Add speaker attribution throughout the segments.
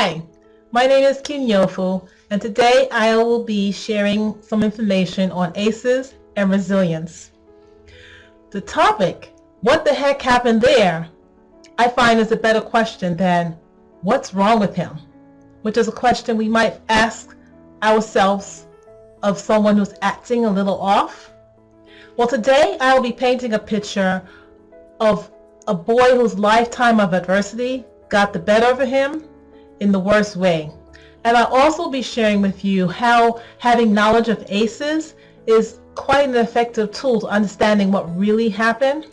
Speaker 1: Hi, my name is Kinyofu, and today I will be sharing some information on ACEs and resilience. The topic, what the heck happened there, I find is a better question than what's wrong with him, which is a question we might ask ourselves of someone who's acting a little off. Well, today I will be painting a picture of a boy whose lifetime of adversity got the better of him in the worst way. And I'll also be sharing with you how having knowledge of ACEs is quite an effective tool to understanding what really happened.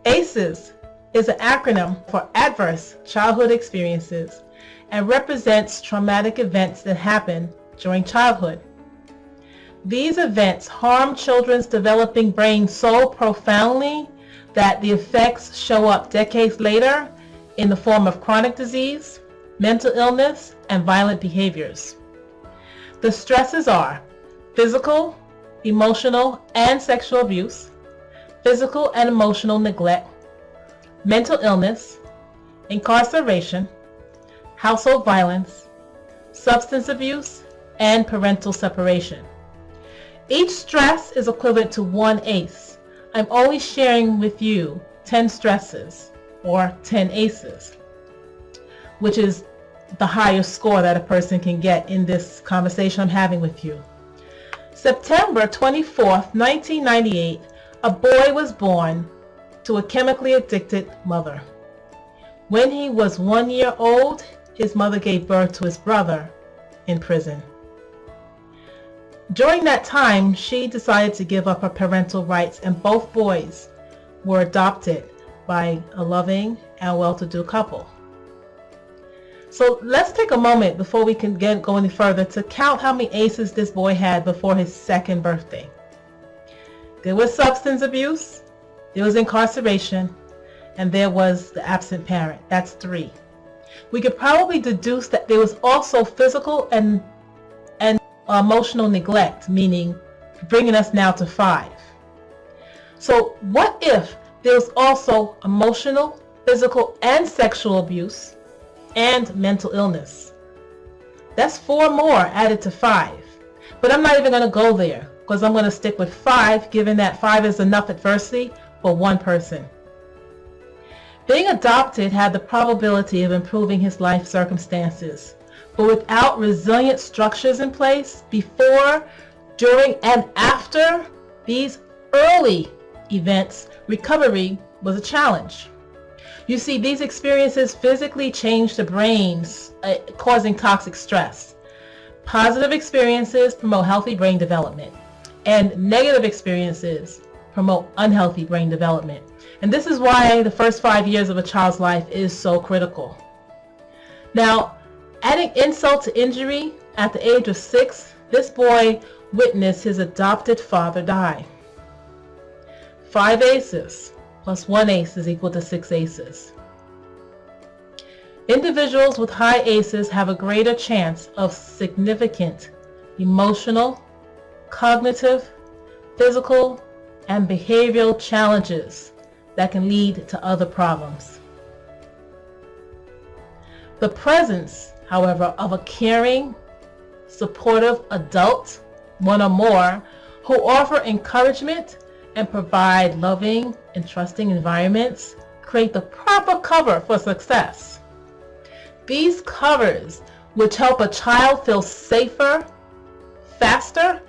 Speaker 1: ACEs is an acronym for Adverse Childhood Experiences and represents traumatic events that happen during childhood. These events harm children's developing brains so profoundly that the effects show up decades later in the form of chronic disease, mental illness, and violent behaviors. The stresses are physical, emotional, and sexual abuse, physical and emotional neglect, mental illness, incarceration, household violence, substance abuse, and parental separation. Each stress is equivalent to one ACE. I'm only sharing with you 10 stresses or 10 ACEs, which is the highest score that a person can get in this conversation I'm having with you. September 24th, 1998, a boy was born to a chemically addicted mother. When he was 1 year old, his mother gave birth to his brother in prison. During that time, she decided to give up her parental rights, and both boys were adopted by a loving and well-to-do couple. So let's take a moment before we can go any further to count how many ACEs this boy had before his second birthday. There was substance abuse, there was incarceration, and there was the absent parent. That's 3. We could probably deduce that there was also physical and emotional neglect, meaning bringing us now to 5. So what if there was also emotional, physical, and sexual abuse and mental illness? That's 4 more added to 5. But I'm not even going to go there because I'm going to stick with 5, given that 5 is enough adversity for one person. Being adopted had the probability of improving his life circumstances, but without resilient structures in place before, during, and after these early events, recovery was a challenge. You see, these experiences physically change the brains, causing toxic stress. Positive experiences promote healthy brain development, and negative experiences promote unhealthy brain development. And this is why the first 5 years of a child's life is so critical. Now, adding insult to injury, at the age of 6, this boy witnessed his adopted father die. 5 ACEs plus 1 ACE is equal to 6 ACEs. Individuals with high ACEs have a greater chance of significant emotional, cognitive, physical, and behavioral challenges that can lead to other problems. The presence, however, of a caring, supportive adult, one or more, who offer encouragement and provide loving and trusting environments create the proper cover for success. These covers, which help a child feel safer, faster,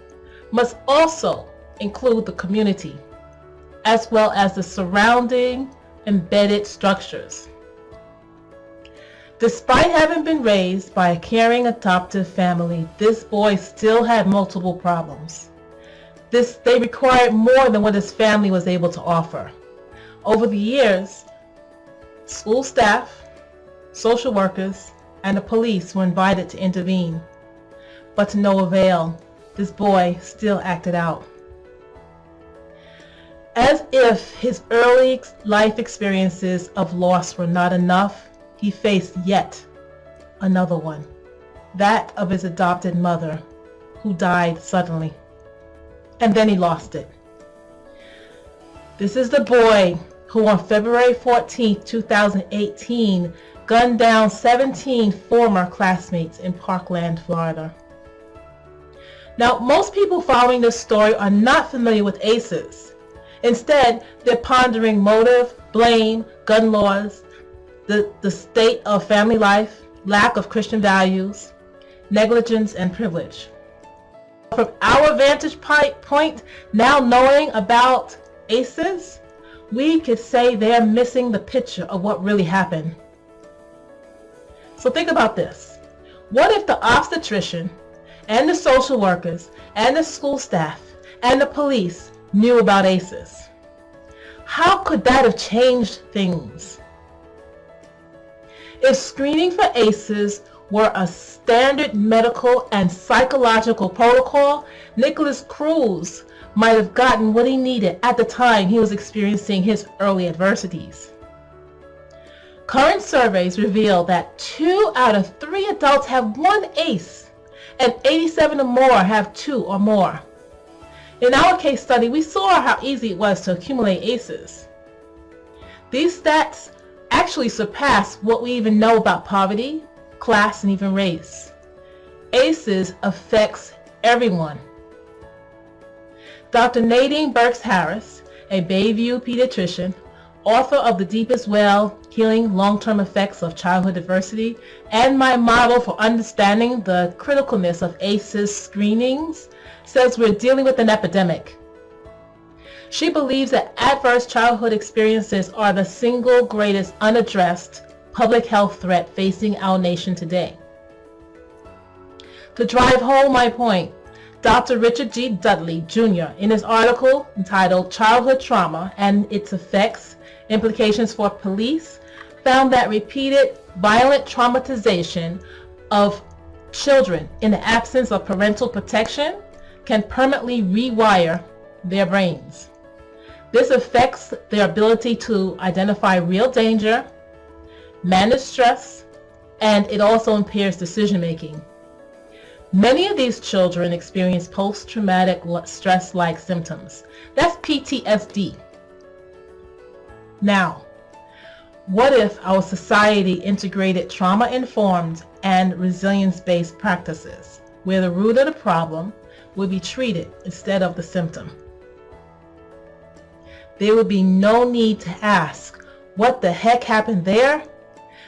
Speaker 1: must also include the community, as well as the surrounding embedded structures. Despite having been raised by a caring adoptive family, this boy still had multiple problems. They required more than what his family was able to offer. Over the years, school staff, social workers, and the police were invited to intervene, but to no avail. This boy still acted out. As if his early life experiences of loss were not enough, he faced yet another one, that of his adopted mother, who died suddenly. And then he lost it. This is the boy who on February 14, 2018 gunned down 17 former classmates in Parkland, Florida. Now, most people following this story are not familiar with ACEs. Instead, they're pondering motive, blame, gun laws, the state of family life, lack of Christian values, negligence, and privilege. From our vantage point, now knowing about ACEs, we could say they're missing the picture of what really happened. So think about this. What if the obstetrician and the social workers and the school staff and the police knew about ACEs? How could that have changed things? If screening for ACEs were a standard medical and psychological protocol, Nicholas Cruz might have gotten what he needed at the time he was experiencing his early adversities. Current surveys reveal that 2 out of 3 adults have one ACE, and 87 or more have 2 or more. In our case study, we saw how easy it was to accumulate ACEs. These stats actually surpass what we even know about poverty, class, and even race. ACEs affects everyone. Dr. Nadine Burks Harris, a Bayview pediatrician, author of The Deepest Well, Healing Long-Term Effects of Childhood Adversity, and my model for understanding the criticalness of ACEs screenings, says we're dealing with an epidemic. She believes that adverse childhood experiences are the single greatest unaddressed public health threat facing our nation today. To drive home my point, Dr. Richard G. Dudley, Jr., in his article entitled Childhood Trauma and Its Effects, Implications for Police, found that repeated violent traumatization of children in the absence of parental protection can permanently rewire their brains. This affects their ability to identify real danger, manage stress, and it also impairs decision making. Many of these children experience post-traumatic stress-like symptoms. That's PTSD. Now, what if our society integrated trauma-informed and resilience-based practices, where the root of the problem would be treated instead of the symptom? There would be no need to ask, what the heck happened there?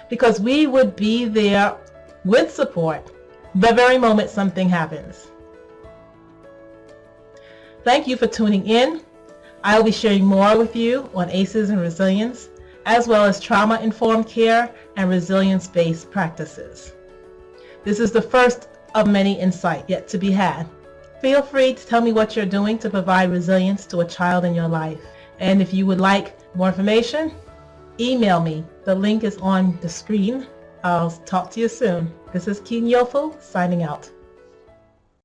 Speaker 1: Because we would be there with support the very moment something happens. Thank you for tuning in. I will be sharing more with you on ACEs and resilience, as well as trauma-informed care and resilience-based practices. This is the first of many insights yet to be had. Feel free to tell me what you're doing to provide resilience to a child in your life. And if you would like more information, email me. The link is on the screen. I'll talk to you soon. This is King Yofu signing out.